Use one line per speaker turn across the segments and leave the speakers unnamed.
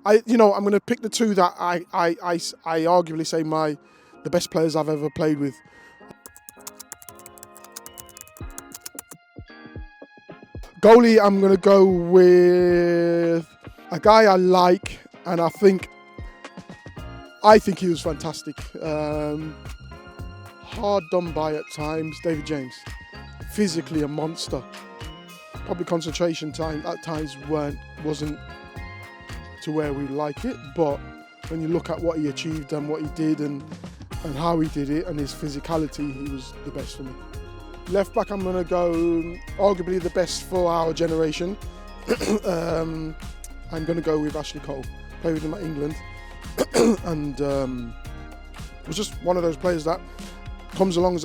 I'm going to pick the two that I arguably say the best players I've ever played with. Goalie, I'm going to go with a guy I like, and I think he was fantastic. Hard done by at times, David James. Physically a monster. Probably concentration time at times wasn't to where we like it, but when you look at what he achieved and what he did and how he did it and his physicality, he was the best for me. Left back, I'm going to go arguably the best for our generation. I'm going to go with Ashley Cole. Played with him at England and was just one of those players that comes along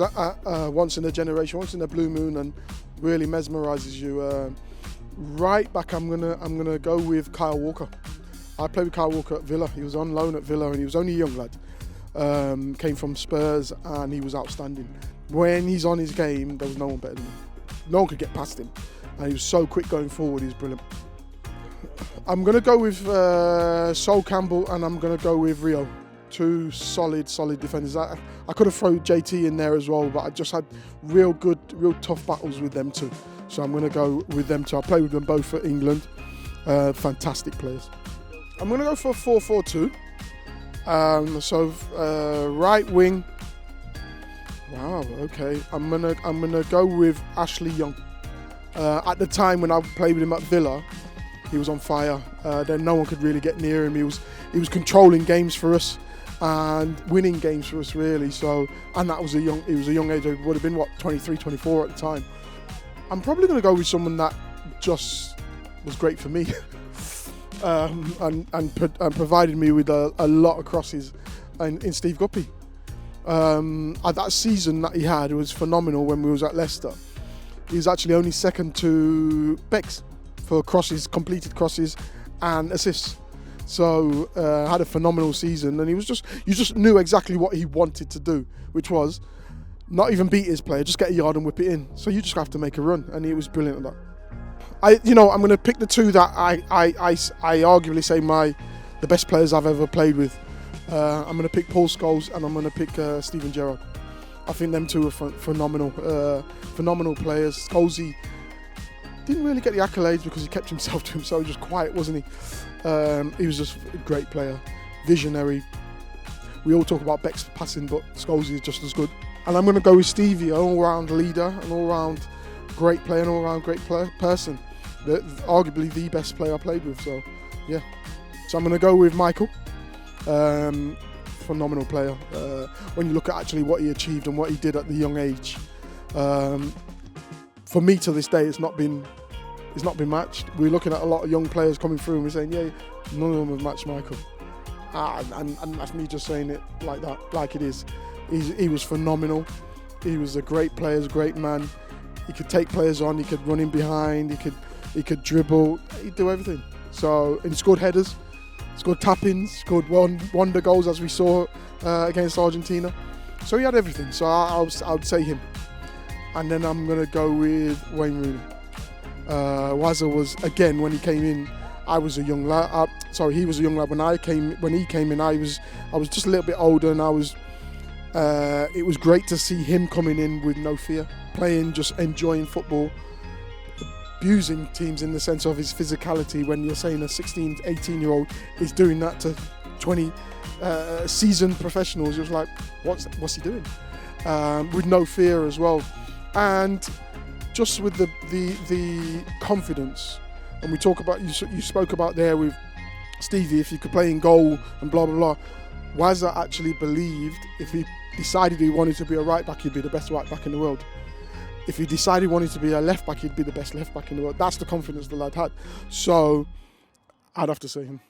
once in a generation, once in a blue moon, and really mesmerises you. Right back, I'm gonna go with Kyle Walker. I played with Kyle Walker at Villa. He was on loan at Villa, and he was only a young lad. Came from Spurs, and he was outstanding. When he's on his game, there was no one better than him. No one could get past him, and he was so quick going forward. He was brilliant. I'm gonna go with Sol Campbell, and I'm gonna go with Rio. Two solid defenders. I could have thrown JT in there as well, but I just had real tough battles with them too. So I'm going to go with them too. I played with them both for England. Fantastic players. I'm going to go for a 4-4-2. Right wing. Wow. Okay. I'm gonna go with Ashley Young. At the time when I played with him at Villa, he was on fire. Then no one could really get near him. He was controlling games for us and winning games for us, really. So, and that was he was a young age. He would have been 23, 24 at the time. I'm probably going to go with someone that just was great for me and provided me with a lot of crosses in Steve Guppy. That season that he had, it was phenomenal when we was at Leicester. He was actually only second to Bex for crosses, completed crosses and assists. So had a phenomenal season, and you just knew exactly what he wanted to do, which was not even beat his player, just get a yard and whip it in. So you just have to make a run, and he was brilliant at that. I'm going to pick the two that I arguably say the best players I've ever played with. I'm going to pick Paul Scholes, and I'm going to pick Steven Gerrard. I think them two are phenomenal players. Scholesy didn't really get the accolades because he kept himself to himself, just quiet, wasn't he? He was just a great player, visionary. We all talk about Beck's passing, but Scholesy is just as good. And I'm going to go with Stevie, an all-round leader, an all-round great player, an all-round great person. Arguably the best player I played with, so yeah. So I'm going to go with Michael. Phenomenal player. When you look at actually what he achieved and what he did at the young age, for me to this day, it's not been matched. We're looking at a lot of young players coming through and we're saying, yeah, none of them have matched Michael. And that's me just saying it like that, like it is. He was phenomenal. He was a great player, a great man. He could take players on, he could run in behind, he could dribble, he'd do everything. So, and he scored headers, scored tap-ins, scored wonder goals as we saw against Argentina. So he had everything. So I would say him. And then I'm going to go with Wayne Rooney. Wazza was, again, when he came in, I was a young lad. He was a young lad. When he came in, I was just a little bit older, and it was great to see him coming in with no fear, playing, just enjoying football, abusing teams in the sense of his physicality. When you're saying a 16, 18-year-old is doing that to 20 seasoned professionals, it was like, what's he doing? With no fear as well, and just with the confidence. And we talk about, you spoke about there with Stevie, if you could play in goal and blah blah blah. Wazza actually believed if he decided he wanted to be a right back, he'd be the best right back in the world. If he decided he wanted to be a left back, he'd be the best left back in the world. That's the confidence the lad had. So I'd have to say him.